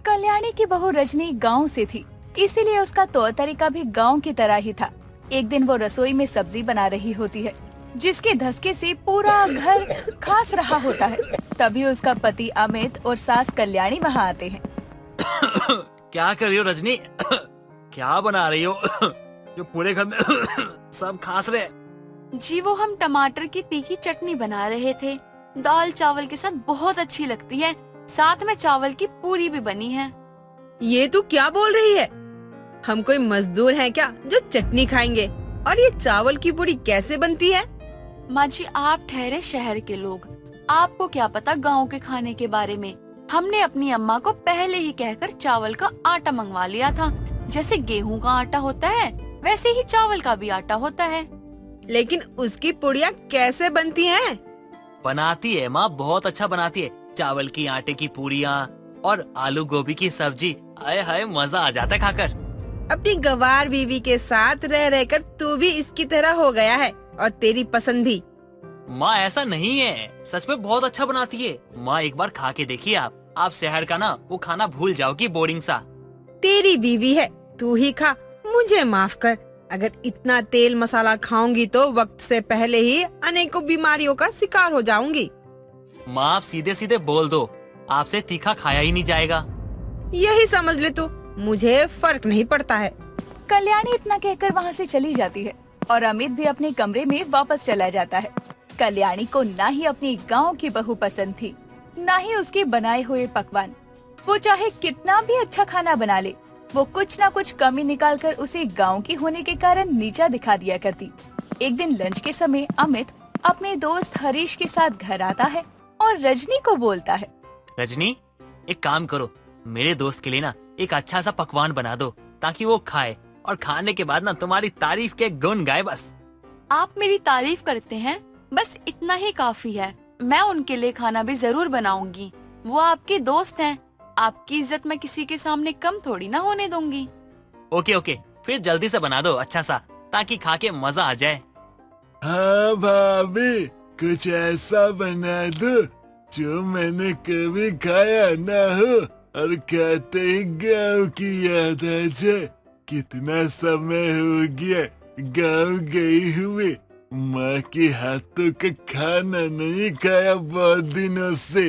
कल्याणी की बहू रजनी गांव से थी, इसीलिए उसका तौर तरीका भी गांव की तरह ही था। एक दिन वो रसोई में सब्जी बना रही होती है, जिसके धसके से पूरा घर खास रहा होता है। तभी उसका पति अमित और सास कल्याणी वहाँ आते हैं। क्या कर रही हो रजनी? क्या बना रही हो जो पूरे घर में सब खांस रहे? जी वो हम टमाटर की तीखी चटनी बना रहे थे। दाल चावल के साथ बहुत अच्छी लगती है। साथ में चावल की पूरी भी बनी है। ये तू क्या बोल रही है? हम कोई मजदूर हैं क्या जो चटनी खाएंगे? और ये चावल की पूरी कैसे बनती है? माँ जी आप ठहरे शहर के लोग, आपको क्या पता गांव के खाने के बारे में। हमने अपनी अम्मा को पहले ही कहकर चावल का आटा मंगवा लिया था। जैसे गेहूं का आटा होता है वैसे ही चावल का भी आटा होता है। लेकिन उसकी पुड़िया कैसे बनती हैं? बनाती है माँ, बहुत अच्छा बनाती है। चावल की आटे की पूरियाँ और आलू गोभी की सब्जी, आए हाय मजा आ जाता है खाकर। अपनी गवार बीवी के साथ रह रहकर तू भी इसकी तरह हो गया है और तेरी पसंद भी। माँ ऐसा नहीं है, सच में बहुत अच्छा बनाती है। माँ एक बार खा के देखिए आप शहर का ना वो खाना भूल जाओगी, बोरिंग सा। तेरी बीवी है, तू ही खा, मुझे माफ कर। अगर इतना तेल मसाला खाऊंगी तो वक्त से पहले ही अनेकों बीमारियों का शिकार हो जाऊंगी। माँ आप सीधे सीधे बोल दो, आपसे तीखा खाया ही नहीं जाएगा। यही समझ ले तू, मुझे फर्क नहीं पड़ता है। कल्याणी इतना कहकर वहाँ से चली जाती है और अमित भी अपने कमरे में वापस चला जाता है। कल्याणी को ना ही अपनी गांव की बहू पसंद थी, ना ही उसके बनाए हुए पकवान। वो चाहे कितना भी अच्छा खाना बना ले, वो कुछ ना कुछ कमी निकालकर उसे गांव की होने के कारण नीचा दिखा दिया करती। एक दिन लंच के समय अमित अपने दोस्त हरीश के साथ घर आता है और रजनी को बोलता है, रजनी एक काम करो, मेरे दोस्त के लिए ना एक अच्छा सा पकवान बना दो ताकि वो खाए और खाने के बाद ना तुम्हारी तारीफ के गुण गाए। बस आप मेरी तारीफ करते हैं, बस इतना ही काफी है। मैं उनके लिए खाना भी जरूर बनाऊंगी। वो आपके दोस्त हैं, आपकी इज्जत मैं किसी के सामने कम थोड़ी ना होने दूंगी। ओके, फिर जल्दी से बना दो अच्छा सा, ताकि खा के मजा आ जाए। हाँ भाभी, कुछ ऐसा बना दो जो मैंने कभी खाया ना हो और खाते ही गाँव की याद आ जाए। कितना समय हो गया गाँव गई हुए, माँ के हाथों का खाना नहीं खाया बहुत दिनों से।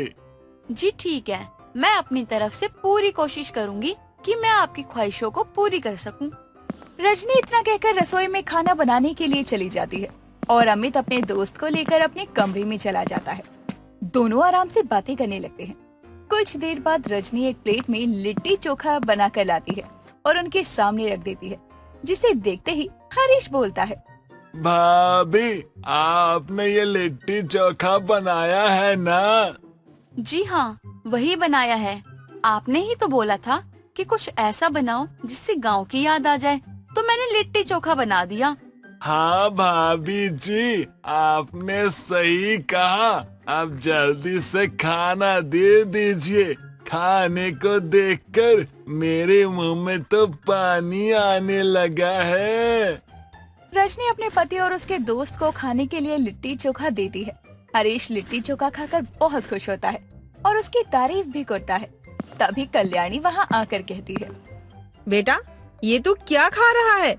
जी ठीक है, मैं अपनी तरफ से पूरी कोशिश करूंगी कि मैं आपकी ख्वाहिशों को पूरी कर सकूं। रजनी इतना कहकर रसोई में खाना बनाने के लिए चली जाती है और अमित अपने दोस्त को लेकर अपने कमरे में चला जाता है। दोनों आराम से बातें करने लगते हैं। कुछ देर बाद रजनी एक प्लेट में लिट्टी चोखा बना कर लाती है और उनके सामने रख देती है, जिसे देखते ही हरीश बोलता है, भाभी आपने ये लिट्टी चोखा बनाया है ना? जी हाँ, वही बनाया है। आपने ही तो बोला था कि कुछ ऐसा बनाओ जिससे गांव की याद आ जाए, तो मैंने लिट्टी चोखा बना दिया। हाँ भाभी जी, आपने सही कहा। अब जल्दी से खाना दे दीजिए। खाने को देखकर मेरे मुंह में तो पानी आने लगा है। रजनी अपने पति और उसके दोस्त को खाने के लिए लिट्टी चोखा देती है। हरीश लिट्टी चोखा खाकर बहुत खुश होता है और उसकी तारीफ भी करता है। तभी कल्याणी वहाँ आकर कहती है, बेटा ये तू क्या खा रहा है?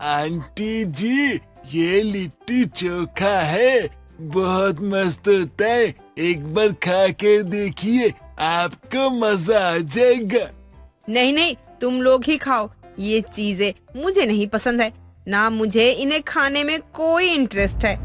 आंटी जी, ये लिट्टी चोखा है, बहुत मस्त होता है। एक बार खा के देखिए, आपको मजा आ जाएगा। नहीं, तुम लोग ही खाओ। ये चीजें मुझे नहीं पसंद है, ना मुझे इन्हें खाने में कोई इंटरेस्ट है।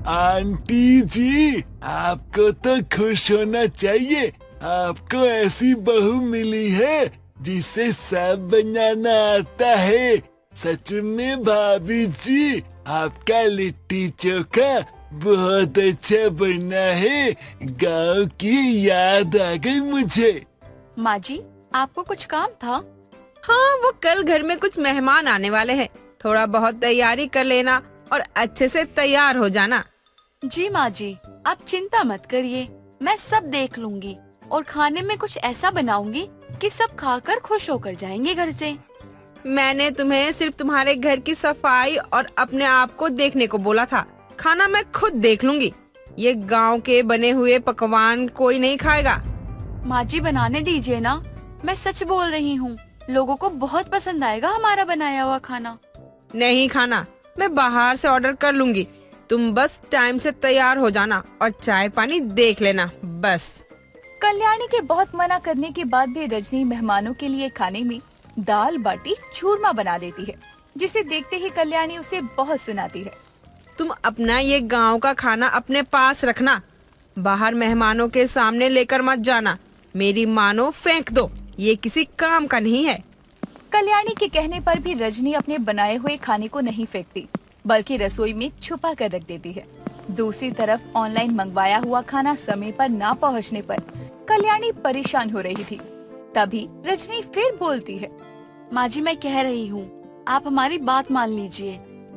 आंटी जी, आपको तो खुश होना चाहिए। आपको ऐसी बहू मिली है जिसे सब बनाना आता है। सच में भाभी जी, आपका लिट्टी चोखा बहुत अच्छा बना है। गांव की याद आ गई मुझे। माँ जी आपको कुछ काम था? हाँ, वो कल घर में कुछ मेहमान आने वाले हैं, थोड़ा बहुत तैयारी कर लेना और अच्छे से तैयार हो जाना। जी माँ जी, आप चिंता मत करिए, मैं सब देख लूंगी और खाने में कुछ ऐसा बनाऊंगी कि सब खाकर खुश होकर जाएंगे घर से। मैंने तुम्हें सिर्फ तुम्हारे घर की सफाई और अपने आप को देखने को बोला था। खाना मैं खुद देख लूंगी। ये गांव के बने हुए पकवान कोई नहीं खाएगा। माँ जी बनाने दीजिए ना, मैं सच बोल रही हूँ, लोगों को बहुत पसंद आएगा हमारा बनाया हुआ खाना। नहीं खाना, मैं बाहर से ऑर्डर कर लूंगी। तुम बस टाइम से तैयार हो जाना और चाय पानी देख लेना बस। कल्याणी के बहुत मना करने के बाद भी रजनी मेहमानों के लिए खाने में दाल बाटी चूरमा बना देती है, जिसे देखते ही कल्याणी उसे बहुत सुनाती है। तुम अपना ये गांव का खाना अपने पास रखना, बाहर मेहमानों के सामने लेकर मत जाना। मेरी मानो फेंक दो, ये किसी काम का नहीं है। कल्याणी के कहने पर भी रजनी अपने बनाए हुए खाने को नहीं फेंकती, बल्कि रसोई में छुपा कर रख देती है। दूसरी तरफ ऑनलाइन मंगवाया हुआ खाना समय पर ना पहुंचने पर कल्याणी परेशान हो रही थी। तभी रजनी फिर बोलती है, माँ जी, मैं कह रही हूँ, आप हमारी बात मान लीजिए।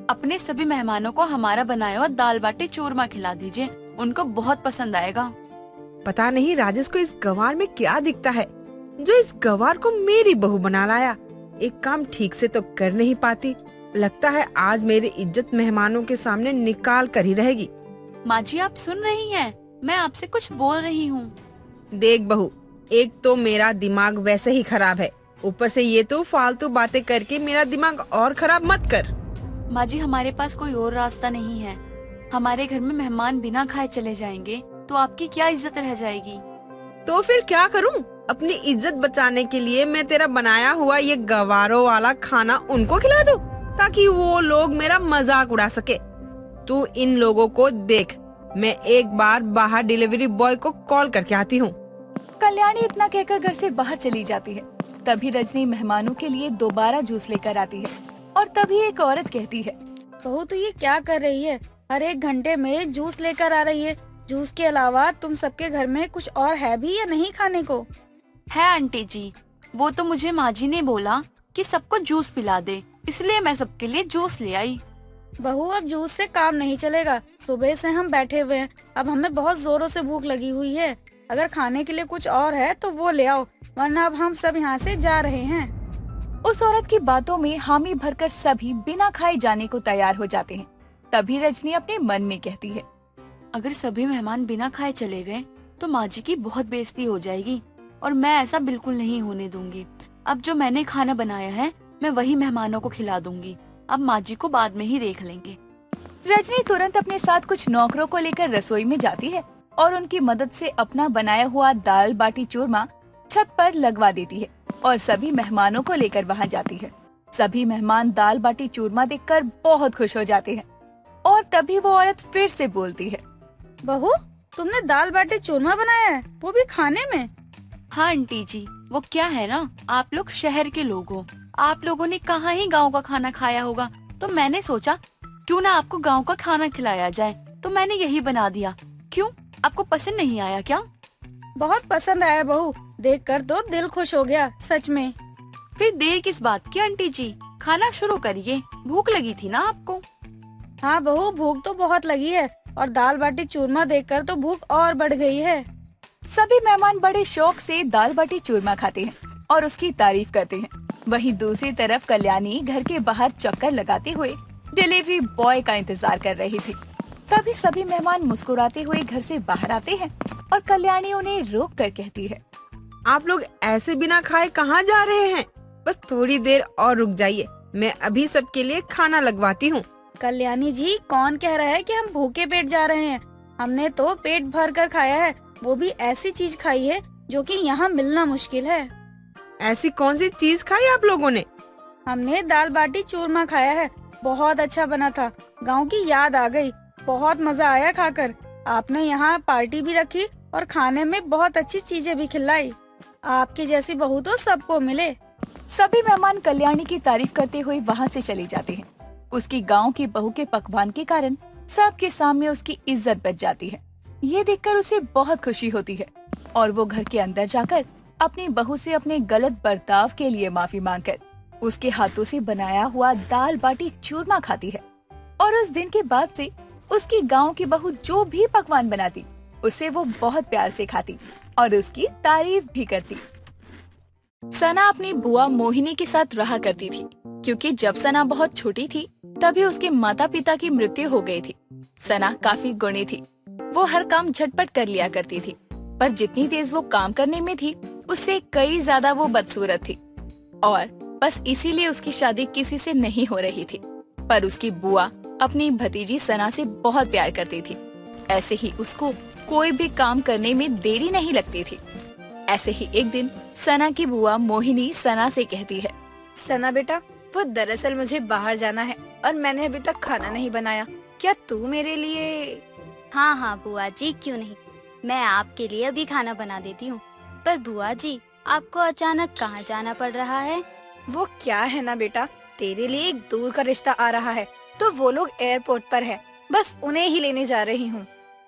अपने सभी मेहमानों को हमारा बनाया हुआ दाल बाटी चूरमा खिला दीजिए, उनको बहुत पसंद आएगा। पता नहीं राजेश को इस गंवार में क्या दिखता है जो इस गंवार को मेरी बहू बना लाया। एक काम ठीक से तो कर नहीं पाती, लगता है आज मेरी इज्जत मेहमानों के सामने निकाल कर ही रहेगी। माँ जी, आप सुन रही हैं? मैं आपसे कुछ बोल रही हूँ। देख बहू, एक तो मेरा दिमाग वैसे ही खराब है, ऊपर से ये तो फालतू बातें करके मेरा दिमाग और खराब मत कर। माँ जी, हमारे पास कोई और रास्ता नहीं है। हमारे घर में मेहमान बिना खाए चले जाएंगे तो आपकी क्या इज्जत रह जाएगी। तो फिर क्या करूं? अपनी इज्जत बचाने के लिए मैं तेरा बनाया हुआ ये गवारों वाला खाना उनको खिला दूं, ताकि वो लोग मेरा मजाक उड़ा सके। तू इन लोगों को देख, मैं एक बार बाहर डिलीवरी बॉय को कॉल करके आती हूँ। कल्याणी इतना कहकर घर से बाहर चली जाती है। तभी रजनी मेहमानों के लिए दोबारा जूस लेकर आती है और तभी एक औरत कहती है, बहू तो ये क्या कर रही है? हर एक घंटे में जूस लेकर आ रही है। जूस के अलावा तुम सबके घर में कुछ और है भी या नहीं खाने को? है आंटी जी, वो तो मुझे माँ जी ने बोला कि सबको जूस पिला दे, इसलिए मैं सबके लिए जूस ले आई। बहू, अब जूस से काम नहीं चलेगा। सुबह से हम बैठे हुए हैं, अब हमें बहुत जोरों से भूख लगी हुई है। अगर खाने के लिए कुछ और है तो वो ले आओ, वरना अब हम सब यहाँ से जा रहे हैं। उस औरत की बातों में हामी भरकर सभी बिना खाए जाने को तैयार हो जाते हैं। तभी रजनी अपने मन में कहती है, अगर सभी मेहमान बिना खाए चले गए तो माँ जी की बहुत बेइज्जती हो जाएगी और मैं ऐसा बिल्कुल नहीं होने दूंगी। अब जो मैंने खाना बनाया है मैं वही मेहमानों को खिला दूंगी। अब माँ जी को बाद में ही देख लेंगे। रजनी तुरंत अपने साथ कुछ नौकरों को लेकर रसोई में जाती है और उनकी मदद से अपना बनाया हुआ दाल बाटी चूरमा छत पर लगवा देती है और सभी मेहमानों को लेकर वहां जाती है। सभी मेहमान दाल बाटी चूरमा देखकर बहुत खुश हो जाते हैं और तभी वो औरत फिर से बोलती है, बहू, तुमने दाल बाटी चूरमा बनाया है, वो भी खाने में? हाँ आंटी जी, वो क्या है ना, आप लोग शहर के लोग हो, आप लोगों ने कहाँ ही गांव का खाना खाया होगा, तो मैंने सोचा क्यों ना आपको गांव का खाना खिलाया जाए, तो मैंने यही बना दिया। क्यों, आपको पसंद नहीं आया क्या? बहुत पसंद आया बहू, देखकर तो दिल खुश हो गया सच में। फिर देर किस बात की आंटी जी, खाना शुरू करिए, भूख लगी थी ना आपको? हाँ बहू, भूख तो बहुत लगी है और दाल बाटी चूरमा देखकर तो भूख और बढ़ गई है। सभी मेहमान बड़े शौक से दाल बाटी चूरमा खाते हैं और उसकी तारीफ करते हैं। वहीं दूसरी तरफ कल्याणी घर के बाहर चक्कर लगाते हुए डिलीवरी बॉय का इंतजार कर रही थी। तभी सभी मेहमान मुस्कुराते हुए घर से बाहर आते हैं और कल्याणी उन्हें रोक कर कहती है, आप लोग ऐसे बिना खाए कहाँ जा रहे हैं? बस थोड़ी देर और रुक जाइए, मैं अभी सबके लिए खाना लगवाती हूँ। कल्याणी जी, कौन कह रहा है कि हम भूखे पेट जा रहे हैं? हमने तो पेट भर कर खाया है, वो भी ऐसी चीज खाई है जो कि यहाँ मिलना मुश्किल है। ऐसी कौन सी चीज खाई आप लोगों ने? हमने दाल बाटी चूरमा खाया है, बहुत अच्छा बना था। गांव की याद आ गई, बहुत मजा आया खाकर। आपने यहाँ पार्टी भी रखी और खाने में बहुत अच्छी चीजें भी खिलाई। आपकी जैसी बहू तो सबको मिले। सभी मेहमान कल्याणी की तारीफ करते हुए वहाँ से चले जाते हैं। उसकी गांव की बहू के पकवान के कारण सबके सामने उसकी इज्जत बच जाती है। ये देखकर उसे बहुत खुशी होती है और वो घर के अंदर जाकर अपनी बहू से अपने गलत बर्ताव के लिए माफी मांगकर उसके हाथों से बनाया हुआ दाल बाटी चूरमा खाती है। और उस दिन के बाद से उसकी गांव की बहू जो भी पकवान बनाती उसे वो बहुत प्यार से खाती और उसकी तारीफ भी करती। सना अपनी बुआ मोहिनी के साथ रहा करती थी, क्योंकि जब सना बहुत छोटी थी तभी उसके माता पिता की मृत्यु हो गई थी। सना काफी गुणी थी, वो हर काम झटपट कर लिया करती थी, पर जितनी तेज वो काम करने में थी उससे कई ज्यादा वो बदसूरत थी और बस इसीलिए उसकी शादी किसी से नहीं हो रही थी। पर उसकी बुआ अपनी भतीजी सना से बहुत प्यार करती थी। ऐसे ही उसको कोई भी काम करने में देरी नहीं लगती थी। ऐसे ही एक दिन सना की बुआ मोहिनी सना से कहती है, सना बेटा, वो दरअसल मुझे बाहर जाना है और मैंने अभी तक खाना नहीं बनाया। क्या तू मेरे लिए? हाँ हाँ बुआ जी, क्यों नहीं, मैं आपके लिए अभी खाना बना देती हूँ। पर बुआ जी, आपको अचानक कहाँ जाना पड़ रहा है? वो क्या है ना बेटा, तेरे लिए एक दूर का रिश्ता आ रहा है, तो वो लोग एयरपोर्ट पर है, बस उन्हें ही लेने जा रही हूँ।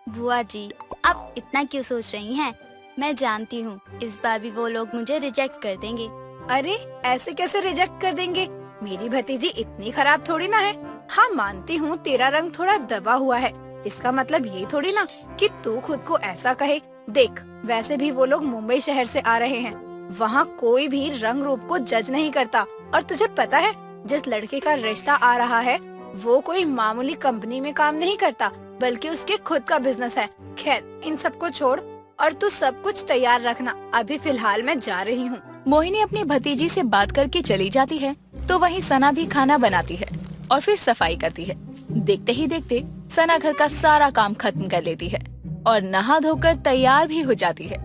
बुआ जी, आप इतना क्यों सोच रही हैं? मैं जानती हूँ इस बार भी वो लोग मुझे रिजेक्ट कर देंगे। अरे ऐसे कैसे रिजेक्ट कर देंगे? मेरी भतीजी इतनी खराब थोड़ी ना है। हाँ मानती हूँ तेरा रंग थोड़ा दबा हुआ है, इसका मतलब ये थोड़ी ना कि तू खुद को ऐसा कहे। देख, वैसे भी वो लोग मुंबई शहर से आ रहे हैं, वहाँ कोई भी रंग रूप को जज नहीं करता। और तुझे पता है, जिस लड़के का रिश्ता आ रहा है वो कोई मामूली कंपनी में काम नहीं करता, बल्कि उसके खुद का बिजनेस है। खैर, इन सब को छोड़ और तू सब कुछ तैयार रखना, अभी फिलहाल मैं जा रही हूँ। मोहिनी अपनी भतीजी से बात करके चली जाती है तो वहीं सना भी खाना बनाती है और फिर सफाई करती है। देखते ही देखते सना घर का सारा काम खत्म कर लेती है और नहा धोकर तैयार भी हो जाती है।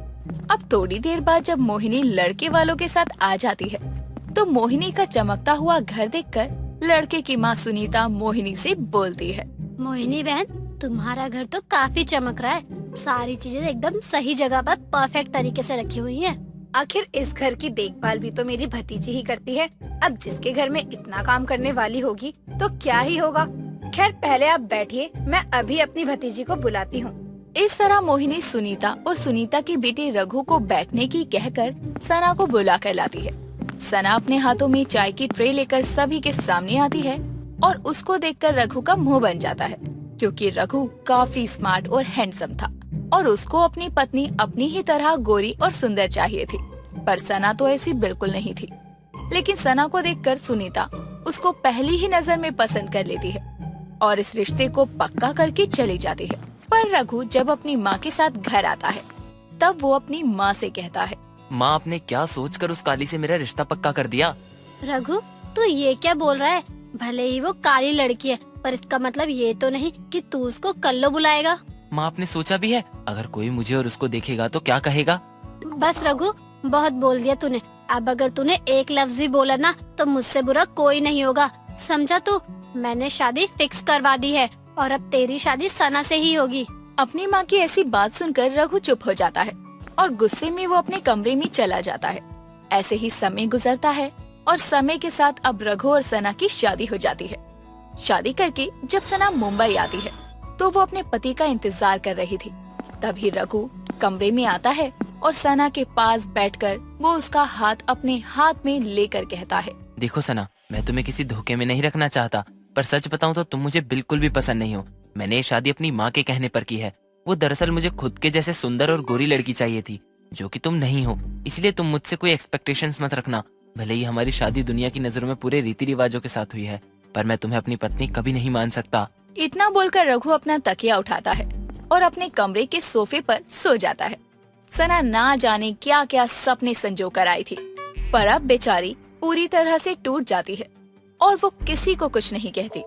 अब थोड़ी देर बाद जब मोहिनी लड़के वालों के साथ आ जाती है तो मोहिनी का चमकता हुआ घर देखकर लड़के की माँ सुनीता मोहिनी से बोलती है, मोहिनी बहन, तुम्हारा घर तो काफी चमक रहा है। सारी चीजें एकदम सही जगह पर परफेक्ट तरीके से रखी हुई हैं। आखिर इस घर की देखभाल भी तो मेरी भतीजी ही करती है। अब जिसके घर में इतना काम करने वाली होगी तो क्या ही होगा। खैर, पहले आप बैठिए, मैं अभी अपनी भतीजी को बुलाती हूँ। इस तरह मोहिनी सुनीता और सुनीता के बेटे रघु को बैठने की कहकर सना को बुला कर लाती है। सना अपने हाथों में चाय की ट्रे लेकर सभी के सामने आती है और उसको देखकर रघु का मुंह बन जाता है, क्योंकि रघु काफी स्मार्ट और हैंडसम था और उसको अपनी पत्नी अपनी ही तरह गोरी और सुंदर चाहिए थी। पर सना तो ऐसी बिल्कुल नहीं थी। लेकिन सना को देखकर सुनीता उसको पहली ही नजर में पसंद कर लेती है और इस रिश्ते को पक्का करके चली जाती है। पर रघु जब अपनी माँ के साथ घर आता है तब वो अपनी माँ से कहता है, माँ, आपने क्या सोचकर उस काली से मेरा रिश्ता पक्का कर दिया? रघु, तू ये क्या बोल रहा है? भले ही वो काली लड़की है, पर इसका मतलब ये तो नहीं कि तू उसको कल्लो बुलाएगा। माँ, आपने सोचा भी है अगर कोई मुझे और उसको देखेगा तो क्या कहेगा? बस रघु, बहुत बोल दिया तूने। अब अगर तूने एक लफ्ज भी बोला ना तो मुझसे बुरा कोई नहीं होगा, समझा तू? मैंने शादी फिक्स करवा दी है और अब तेरी शादी सना से ही होगी। अपनी माँ की ऐसी बात सुनकर रघु चुप हो जाता है और गुस्से में वो अपने कमरे में चला जाता है। ऐसे ही समय गुजरता है और समय के साथ अब रघु और सना की शादी हो जाती है। शादी करके जब सना मुंबई आती है तो वो अपने पति का इंतजार कर रही थी। तभी रघु कमरे में आता है और सना के पास बैठकर वो उसका हाथ अपने हाथ में लेकर कहता है, देखो सना, मैं तुम्हें किसी धोखे में नहीं रखना चाहता, पर सच बताऊं तो तुम मुझे बिल्कुल भी पसंद नहीं हो। मैंने ये शादी अपनी माँ के कहने पर की है। वो दरअसल मुझे खुद के जैसे सुंदर और गोरी लड़की चाहिए थी, जो कि तुम नहीं हो। इसलिए तुम मुझसे कोई एक्सपेक्टेशंस मत रखना। भले ही हमारी शादी दुनिया की नजरों में पूरे रीति रिवाजों के साथ हुई है, पर मैं तुम्हें अपनी पत्नी कभी नहीं मान सकता। इतना बोलकर रघु अपना तकिया उठाता है और अपने कमरे के सोफे पर सो जाता है। सना ना जाने क्या क्या सपने संजो कर आई थी, पर अब बेचारी पूरी तरह से टूट जाती है और वो किसी को कुछ नहीं कहती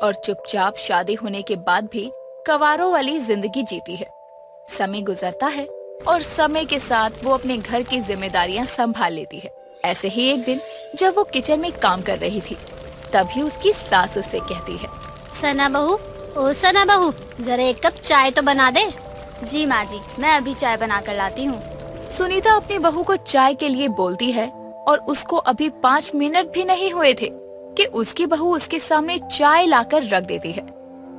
और चुपचाप शादी होने के बाद भी कवारों वाली जिंदगी जीती है। समय गुजरता है और समय के साथ वो अपने घर की जिम्मेदारियां संभाल लेती है। ऐसे ही एक दिन जब वो किचन में काम कर रही थी तभी उसकी सास उससे कहती है, सना बहू, ओ सना बहू, जरा एक कप चाय तो बना दे। जी माँ जी, मैं अभी चाय बना कर लाती हूँ। सुनीता अपनी बहू को चाय के लिए बोलती है और उसको अभी 5 मिनट भी नहीं हुए थे कि उसकी बहू उसके सामने चाय लाकर रख देती है।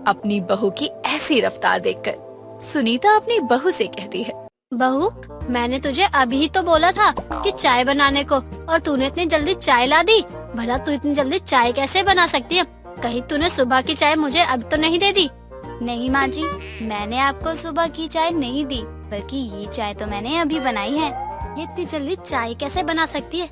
अपनी बहू की ऐसी रफ्तार देखकर सुनीता अपनी बहू से कहती है, बहू, मैंने तुझे अभी तो बोला था कि चाय बनाने को, और तूने इतनी जल्दी चाय ला दी। भला तू इतनी जल्दी चाय कैसे बना सकती है? कहीं तूने सुबह की चाय मुझे अब तो नहीं दे दी? नहीं माँ जी, मैंने आपको सुबह की चाय नहीं दी, बल्कि ये चाय तो मैंने अभी बनाई है। ये इतनी जल्दी चाय कैसे बना सकती है?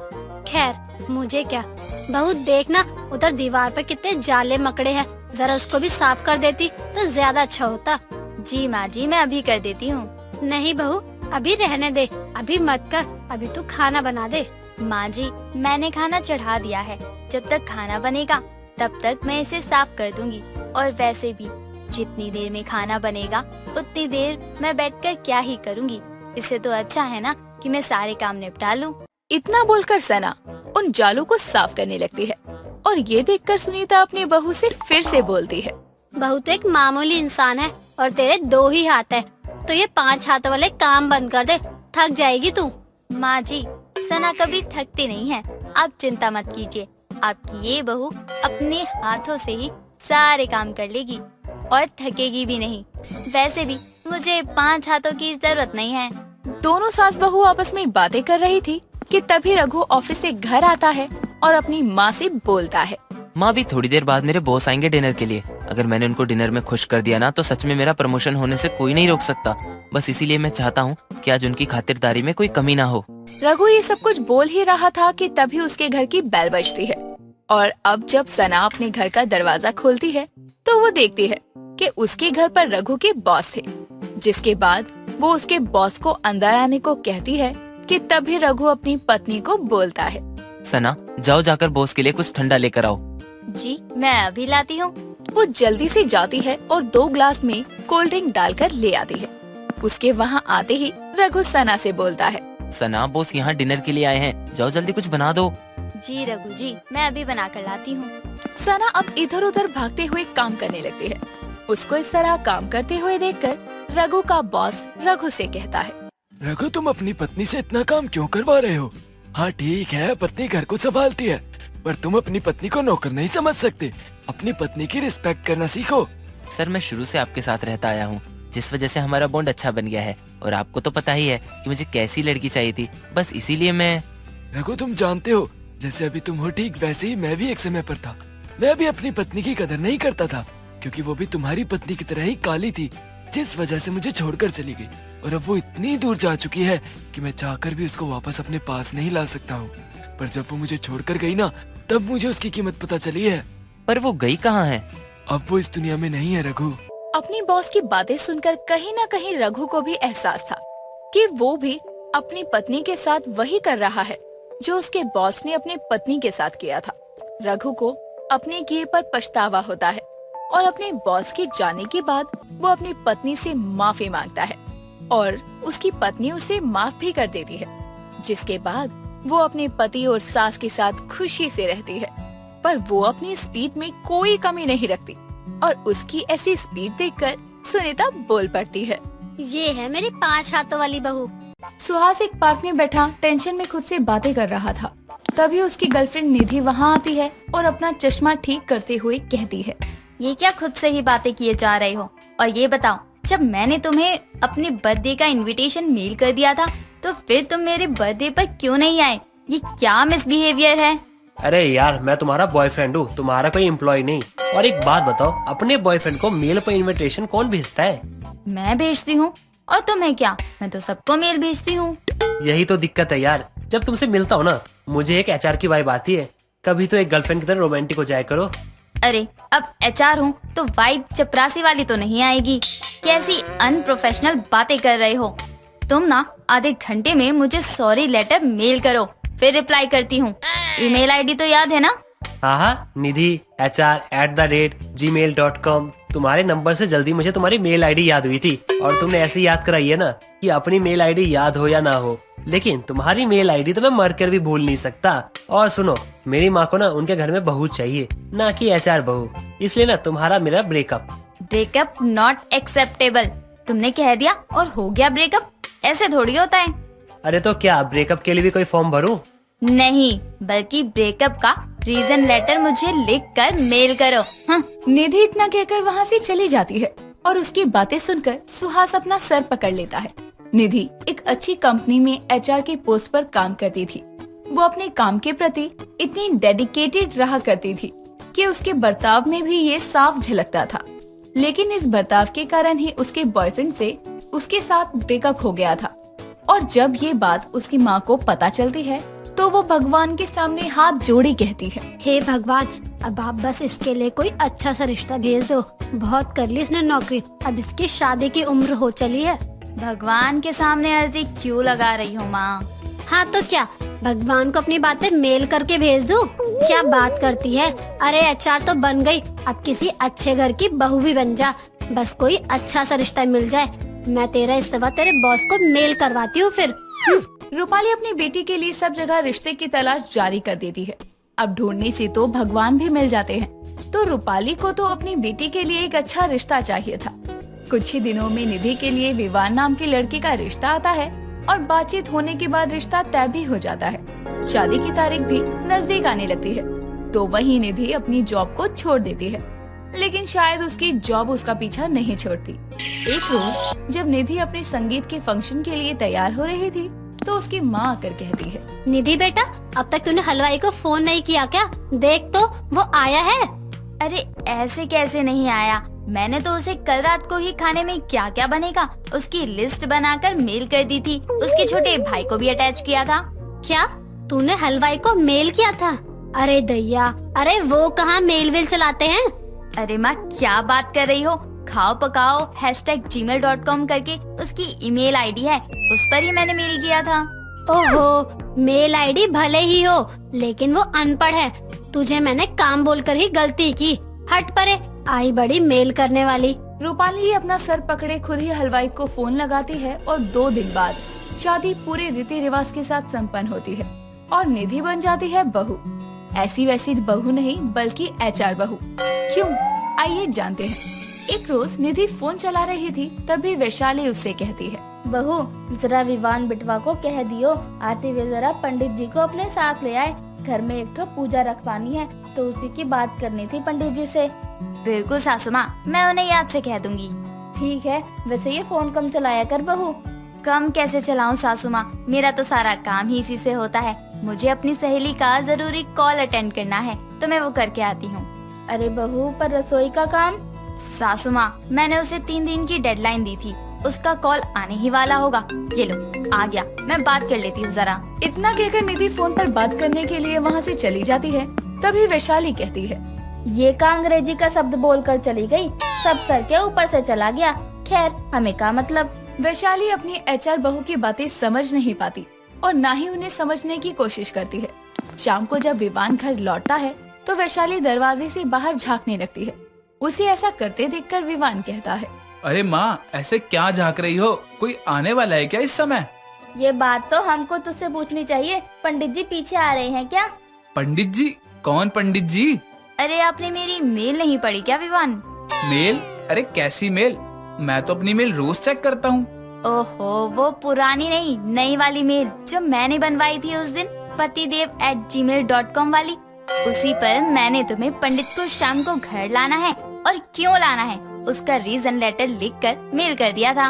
खैर, मुझे क्या। बहू देखना, उधर दीवार पर कितने जाले मकड़े हैं, जरा उसको भी साफ कर देती तो ज्यादा अच्छा होता। जी माँ जी, मैं अभी कर देती हूँ। नहीं बहू, अभी रहने दे, अभी मत कर, अभी तू खाना बना दे। माँ जी, मैंने खाना चढ़ा दिया है। जब तक खाना बनेगा तब तक मैं इसे साफ कर दूंगी। और वैसे भी जितनी देर में खाना बनेगा उतनी देर मैं बैठकर क्या ही करूंगी। इससे तो अच्छा है ना कि मैं सारे काम निपटा लूं। इतना बोलकर सना उन जालों को साफ करने लगती है और ये देखकर सुनीता अपनी बहू से फिर से बोलती है, बहू तो एक मामूली इंसान है और तेरे 2 ही हाथ है, तो ये 5 हाथों वाले काम बंद कर दे, थक जाएगी तू। माँ जी, सना कभी थकती नहीं है, आप चिंता मत कीजिए। आपकी ये बहू अपने हाथों से ही सारे काम कर लेगी और थकेगी भी नहीं। वैसे भी मुझे 5 हाथों की जरूरत नहीं है। दोनों सास बहू आपस में बातें कर रही थी कि तभी रघु ऑफिस से घर आता है और अपनी माँ से बोलता है, माँ भी थोड़ी देर बाद मेरे बॉस आएंगे डिनर के लिए। अगर मैंने उनको डिनर में खुश कर दिया ना तो सच में मेरा प्रमोशन होने से कोई नहीं रोक सकता। बस इसीलिए मैं चाहता हूँ कि आज उनकी खातिरदारी में कोई कमी ना हो। रघु ये सब कुछ बोल ही रहा था कि तभी उसके घर की बेल बजती है और अब जब सना अपने घर का दरवाजा खोलती है तो वो देखती है कि उसके घर पर रघु के बॉस थे। जिसके बाद वो उसके बॉस को अंदर आने को कहती है कि तभी रघु अपनी पत्नी को बोलता है, सना, जाओ जाकर बॉस के लिए कुछ ठंडा लेकर आओ। जी, मैं अभी लाती हूँ। वो जल्दी से जाती है और 2 ग्लास में कोल्ड ड्रिंक डालकर ले आती है। उसके वहाँ आते ही रघु सना से बोलता है, सना, बॉस यहाँ डिनर के लिए आए हैं, जाओ जल्दी कुछ बना दो। जी रघु जी, मैं अभी बना कर लाती हूँ। सना अब इधर उधर भागते हुए काम करने लगती है। उसको इस तरह काम करते हुए देखकर रघु का बॉस रघु से कहता है, रघु, तुम अपनी पत्नी से इतना काम क्यों करवा रहे हो? हाँ ठीक है, पत्नी घर को संभालती है, पर तुम अपनी पत्नी को नौकर नहीं समझ सकते। अपनी पत्नी की रिस्पेक्ट करना सीखो। सर, मैं शुरू से आपके साथ रहता आया हूँ, जिस वजह से हमारा बॉन्ड अच्छा बन गया है। और आपको तो पता ही है कि मुझे कैसी लड़की चाहिए थी, बस इसीलिए मैं। रघु, तुम जानते हो, जैसे अभी तुम हो ठीक वैसे ही मैं भी एक समय पर था। मैं भी अपनी पत्नी की कदर नहीं करता था, क्योंकि वो भी तुम्हारी पत्नी की तरह ही काली थी, जिस वजह से मुझे छोड़कर चली गई। और अब वो इतनी दूर जा चुकी है कि मैं चाहकर भी उसको वापस अपने पास नहीं ला सकता हूँ। पर जब वो मुझे छोड़कर गई ना, तब मुझे उसकी कीमत पता चली है। पर वो गई कहाँ है? अब वो इस दुनिया में नहीं है रघु। अपनी बॉस की बातें सुनकर कहीं न कहीं रघु को भी एहसास था कि वो भी अपनी पत्नी के साथ वही कर रहा है जो उसके बॉस ने अपनी पत्नी के साथ किया था। रघु को अपने किए पर पछतावा होता है और अपने बॉस के जाने के बाद वो अपनी पत्नी से माफी मांगता है और उसकी पत्नी उसे माफ भी कर देती है। जिसके बाद वो अपने पति और सास के साथ खुशी से रहती है। पर वो अपनी स्पीड में कोई कमी नहीं रखती और उसकी ऐसी स्पीड देखकर सुनीता बोल पड़ती है, ये है मेरी 5 हाथों वाली बहू। सुहास एक पार्क में बैठा टेंशन में खुद से बातें कर रहा था। तभी उसकी गर्लफ्रेंड निधि वहाँ आती है और अपना चश्मा ठीक करते हुए कहती है, ये क्या खुद से ही बातें किए जा रहे हो? और ये बताओ, जब मैंने तुम्हें अपने बर्थडे का इनविटेशन मेल कर दिया था तो फिर तुम मेरे बर्थडे पर क्यों नहीं आए? ये क्या मिसबिहेवियर है? अरे यार, मैं तुम्हारा बॉयफ्रेंड हूँ, तुम्हारा कोई एम्प्लॉय नहीं। और एक बात बताओ, अपने बॉयफ्रेंड को मेल पर इनविटेशन कौन भेजता है? मैं भेजती हूँ। और तुम्हें क्या? मैं तो सबको मेल भेजती हूँ। यही तो दिक्कत है यार, जब तुमसे मिलता हूँ ना, मुझे एक HR की वाइब आती है। कभी तो एक गर्लफ्रेंड की तरह रोमांटिक हो जाया करो। अरे अब HR हूँ तो वाइब चपरासी वाली तो नहीं आएगी। कैसी अनप्रोफेशनल बातें कर रहे हो तुम ना। आधे घंटे में मुझे सॉरी लेटर मेल करो, फिर रिप्लाई करती हूँ। ईमेल ID तो याद है ना? हाँ, निधि HR@gmail.com। तुम्हारे नंबर से जल्दी मुझे तुम्हारी मेल ID याद हुई थी और तुमने ऐसी याद कराई है ना कि अपनी मेल ID याद हो या ना हो, लेकिन तुम्हारी मेल ID तो मैं मर कर भी भूल नहीं सकता। और सुनो, मेरी माँ को ना उनके घर में बहू चाहिए, ना कि HR बहू। इसलिए ना तुम्हारा मेरा ब्रेकअप। Breakup not acceptable. तुमने कह दिया और हो गया ब्रेकअप, ऐसे थोड़ी होता है। अरे तो क्या ब्रेकअप के लिए भी कोई फॉर्म भरूं? नहीं, बल्कि ब्रेकअप का रीजन लेटर मुझे लिख कर मेल करो। हाँ। निधि इतना कहकर वहाँ से चली जाती है और उसकी बातें सुनकर सुहास अपना सर पकड़ लेता है। निधि एक अच्छी कंपनी में HR के पोस्ट पर काम करती थी। वो अपने काम के प्रति इतनी डेडिकेटेड रहा करती थी कि उसके बर्ताव में भी ये साफ झलकता था। लेकिन इस बर्ताव के कारण ही उसके बॉयफ्रेंड से उसके साथ ब्रेकअप हो गया था। और जब ये बात उसकी माँ को पता चलती है तो वो भगवान के सामने हाथ जोड़े कहती है, हे भगवान, अब आप बस इसके लिए कोई अच्छा सा रिश्ता भेज दो। बहुत कर ली इसने नौकरी, अब इसकी शादी की उम्र हो चली है। भगवान के सामने अर्जी क्यों लगा रही हो माँ? हाँ तो क्या, भगवान को अपनी बातें मेल करके भेज दूं? क्या बात करती है। अरे एचआर तो बन गई, अब किसी अच्छे घर की बहू भी बन जा। बस कोई अच्छा सा रिश्ता मिल जाए, मैं तेरा इस्तीफा तेरे बॉस को मेल करवाती हूँ फिर। रूपाली अपनी बेटी के लिए सब जगह रिश्ते की तलाश जारी कर देती है। अब ढूंढने से तो भगवान भी मिल जाते हैं, तो रूपाली को तो अपनी बेटी के लिए एक अच्छा रिश्ता चाहिए था। कुछ ही दिनों में निधि के लिए विवान नाम की लड़की का रिश्ता आता है और बातचीत होने के बाद रिश्ता तय भी हो जाता है। शादी की तारीख भी नजदीक आने लगती है, तो वही निधि अपनी जॉब को छोड़ देती है, लेकिन शायद उसकी जॉब उसका पीछा नहीं छोड़ती। एक रोज जब निधि अपने संगीत के फंक्शन के लिए तैयार हो रही थी, तो उसकी माँ आकर कहती है, निधि बेटा, अब तक तूने हलवाई को फोन नहीं किया क्या? देख तो वो आया है। अरे ऐसे कैसे नहीं आया, मैंने तो उसे कल रात को ही खाने में क्या क्या बनेगा उसकी लिस्ट बनाकर मेल कर दी थी। उसके छोटे भाई को भी अटैच किया था। क्या तूने हलवाई को मेल किया था? अरे दैया, अरे वो कहाँ मेल वेल चलाते हैं? अरे माँ क्या बात कर रही हो, खाओ पकाओ #gmail.com करके उसकी ईमेल आईडी है, उस पर ही मैंने मेल किया था। ओहो, मेल आईडी भले ही हो, लेकिन वो अनपढ़ है। तुझे मैंने काम बोलकर ही गलती की। हट परे, आई बड़ी मेल करने वाली। रूपाली अपना सर पकड़े खुद ही हलवाई को फोन लगाती है और 2 दिन बाद शादी पूरे रीति रिवाज के साथ संपन्न होती है और निधि बन जाती है बहू। ऐसी वैसी बहू नहीं, बल्कि HR बहू। क्यों, आइए जानते हैं। एक रोज निधि फोन चला रही थी, तभी वैशाली उससे कहती है, बहू जरा विवान बिटवा को कह दियो आते हुए जरा पंडित जी को अपने साथ ले आए। घर में एक ठो पूजा रखवानी है, तो उसी की बात करनी थी पंडित जी से। बिल्कुल सासू माँ, मैं उन्हें याद से कह दूंगी। ठीक है, वैसे ये फोन कम चलाया कर बहू। कम कैसे चलाऊं सासू माँ, मेरा तो सारा काम ही इसी से होता है। मुझे अपनी सहेली का जरूरी कॉल अटेंड करना है, तो मैं वो करके आती हूँ। अरे बहू, पर रसोई का काम? सासू माँ, मैंने उसे 3 दिन की डेडलाइन दी थी, उसका कॉल आने ही वाला होगा। ये लो आ गया, मैं बात कर लेती हूँ जरा। इतना कहकर निधि फोन पर बात करने के लिए वहाँ से चली जाती है। तभी वैशाली कहती है, ये का अंग्रेजी का शब्द बोलकर चली गई, सब सर के ऊपर से चला गया। खैर, हमें क्या मतलब। वैशाली अपनी HR बहू की बातें समझ नहीं पाती और न ही उन्हें समझने की कोशिश करती है। शाम को जब विवान घर लौटता है, तो वैशाली दरवाजे से बाहर झांकने लगती है। उसे ऐसा करते देखकर विवान कहता है, अरे माँ, ऐसे क्या झांक रही हो? कोई आने वाला है क्या इस समय? ये बात तो हमको तुझसे पूछनी चाहिए। पंडित जी पीछे आ रहे हैं क्या? पंडित जी? कौन पंडित जी? अरे आपने मेरी मेल नहीं पढ़ी क्या विवान? मेल? अरे कैसी मेल? मैं तो अपनी मेल रोज चेक करता हूँ। ओहो, वो पुरानी नहीं, नई वाली मेल जो मैंने बनवाई थी उस दिन, patidev@gmail.com वाली। उसी पर मैंने तुम्हें पंडित को शाम को घर लाना है और क्यों लाना है उसका रीजन लेटर लिखकर मेल कर दिया था।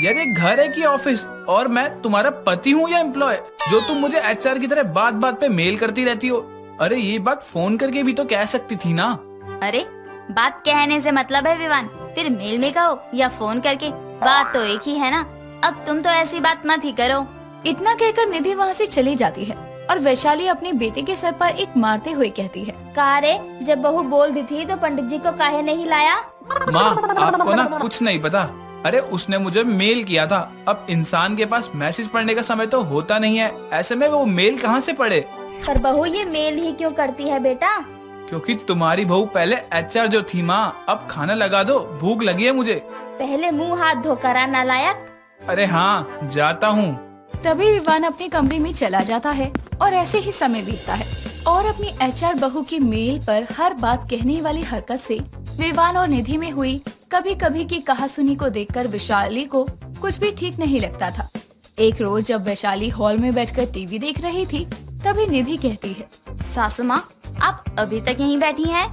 यार ये घर है कि ऑफिस? और मैं तुम्हारा पति हूँ या एम्प्लॉय, जो तुम मुझे HR की तरह बात बात पे मेल करती रहती हो? अरे ये बात फोन करके भी तो कह सकती थी ना। अरे बात कहने से मतलब है विवान, फिर मेल में कहो या फोन करके, बात तो एक ही है ना। अब तुम तो ऐसी बात मत ही करो। इतना कहकर निधि वहाँ से चली जाती है और वैशाली अपने बेटे के सर पर एक मारते हुए कहती है, कहा रे, जब बहू बोल दी थी तो पंडित जी को काहे नहीं लाया? माँ, आपको ना कुछ नहीं पता। अरे उसने मुझे मेल किया था। अब इंसान के पास मैसेज पढ़ने का समय तो होता नहीं है, ऐसे में वो मेल कहाँ से पढ़े? पर बहू ये मेल ही क्यों करती है बेटा? क्योंकि तुम्हारी बहू पहले HR जो थी माँ। अब खाना लगा दो, भूख लगी है मुझे। पहले मुंह हाथ धोकर आ नालायक। अरे हाँ, जाता हूँ। तभी विवान अपने कमरे में चला जाता है और ऐसे ही समय बीतता है और अपनी HR बहू की मेल पर हर बात कहने वाली हरकत से विवान और निधि में हुई कभी कभी की कहासुनी को देखकर वैशाली को कुछ भी ठीक नहीं लगता था। एक रोज जब वैशाली हॉल में बैठकर टीवी देख रही थी, तभी निधि कहती है, सासू माँ, आप अभी तक यहीं बैठी हैं?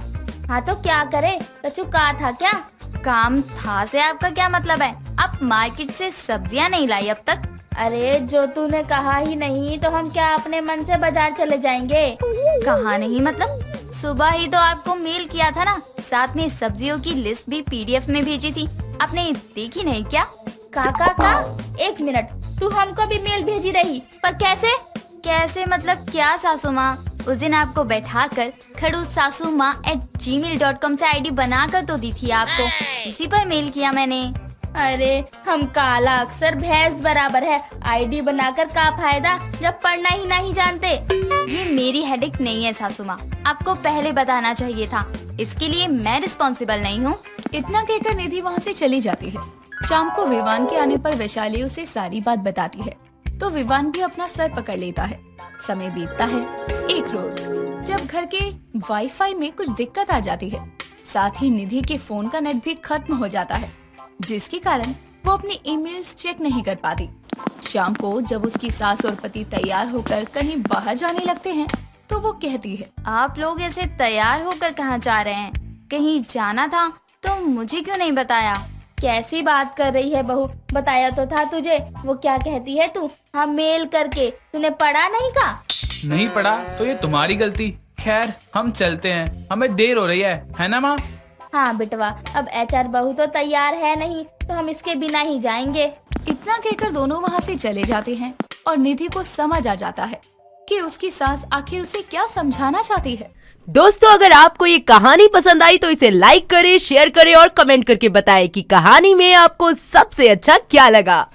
हाँ तो क्या करे, कछु कहा था क्या? काम था से आपका क्या मतलब है? आप मार्केट से सब्जियाँ नहीं लाई अब तक? अरे जो तूने कहा ही नहीं तो हम क्या अपने मन से बाजार चले जाएंगे? कहा नहीं मतलब? सुबह ही तो आपको मेल किया था ना, साथ में सब्जियों की लिस्ट भी PDF में भेजी थी, आपने देखी नहीं क्या? का? एक मिनट, तू हमको भी मेल भेजी रही, पर कैसे? कैसे मतलब क्या सासू माँ? उस दिन आपको बैठा कर खड़ूस सासू माँ @gmail.com से ID बना कर तो दी थी आपको, इसी पर मेल किया मैंने। अरे हम काला अक्षर भैंस बराबर है, आईडी बनाकर का फायदा जब पढ़ना ही नहीं जानते। ये मेरी हेडेक नहीं है सासू माँ, आपको पहले बताना चाहिए था, इसके लिए मैं रिस्पॉन्सिबल नहीं हूँ। इतना कहकर निधि वहाँ से चली जाती है। शाम को विवान के आने पर वैशाली उसे सारी बात बताती है, तो विवान भी अपना सर पकड़ लेता है। समय बीतता है। एक रोज जब घर के वाईफाई में कुछ दिक्कत आ जाती है, साथ ही निधि के फोन का नेट भी खत्म हो जाता है, जिसके कारण वो अपनी ईमेल्स चेक नहीं कर पाती। शाम को जब उसकी सास और पति तैयार होकर कहीं बाहर जाने लगते हैं, तो वो कहती है, आप लोग ऐसे तैयार होकर कहाँ जा रहे हैं? कहीं जाना था तो मुझे क्यों नहीं बताया? कैसी बात कर रही है बहू, बताया तो था तुझे। वो क्या कहती है तू? हाँ मेल करके, तूने पढ़ा नहीं का? नहीं पढ़ा तो ये तुम्हारी गलती। खैर हम चलते हैं, हमें देर हो रही है ना माँ? हाँ बिटवा, अब एचआर बहू तो तैयार है नहीं, तो हम इसके बिना ही जाएंगे। इतना कहकर दोनों वहाँ से चले जाते हैं और निधि को समझ आ जाता है कि उसकी सास आखिर उसे क्या समझाना चाहती है। दोस्तों, अगर आपको ये कहानी पसंद आई तो इसे लाइक करें, शेयर करें और कमेंट करके बताएं कि कहानी में आपको सबसे अच्छा क्या लगा।